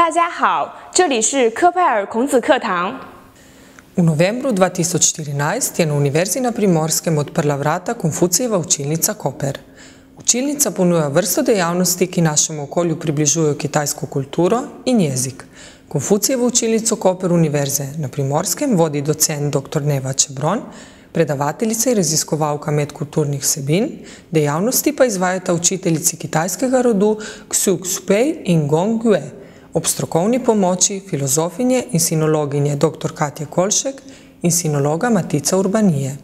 大家好，这里是科派尔孔子课堂。V novembru 2014 je na Univerzi na Primorskem odprla vrata Konfucijeva učilnica Koper. Učilnica ponuja vrsto dejavnosti, ki našemu okolju približujejo kitajsko kulturo in jezik. Konfucijevo učilnico Koper Univerze na Primorskem vodi docent dr. Neva Čebron, predavateljica in raziskovalka medkulturnih vsebin, dejavnosti pa izvajata učiteljici kitajskega rodu Xu Xupei in Gong Gue, ob strokovni pomoči filozofinje in sinologinje dr. Katje Kolšek in sinologa Matica Urbanije.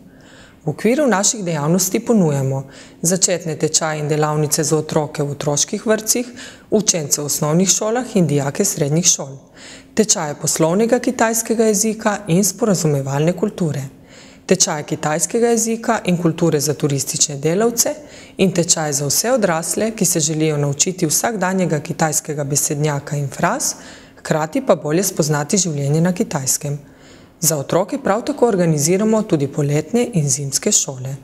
V okviru naših dejavnosti ponujamo začetne tečaje in delavnice za otroke v otroških vrtcih, učence v osnovnih šolah in dijake srednjih šol, tečaje poslovnega kitajskega jezika in sporazumevalne kulture, tečaje kitajskega jezika in kulture za turistične delavce in tečaje za vse odrasle, ki se želijo naučiti vsakdanjega kitajskega besednjaka in fraz, hkrati pa bolje spoznati življenje na Kitajskem. Za otroke prav tako organiziramo tudi poletne in zimske šole.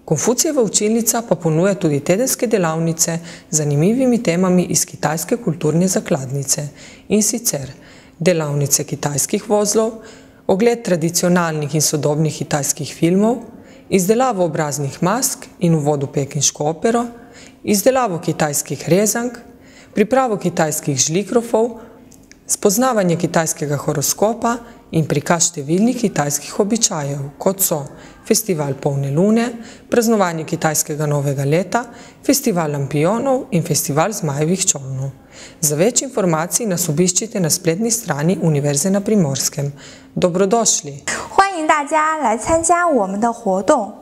Konfucijeva učilnica pa ponuja tudi tedenske delavnice z zanimivimi temami iz kitajske kulturne zakladnice, in sicer delavnice kitajskih vozlov, ogled tradicionalnih in sodobnih kitajskih filmov, izdelavo obraznih mask in uvod v pekinško opero, izdelavo kitajskih rezank, pripravo kitajskih žlikrofov, spoznavanje kitajskega horoskopa in prikaz številnih kitajskih običajev, kot so festival polne lune, praznovanje kitajskega novega leta, festival lampionov in festival zmajevih čolnov. Za več informacij nas obiščite na spletni strani Univerze na Primorskem. Dobrodošli! 欢迎大家来参加我们的活动。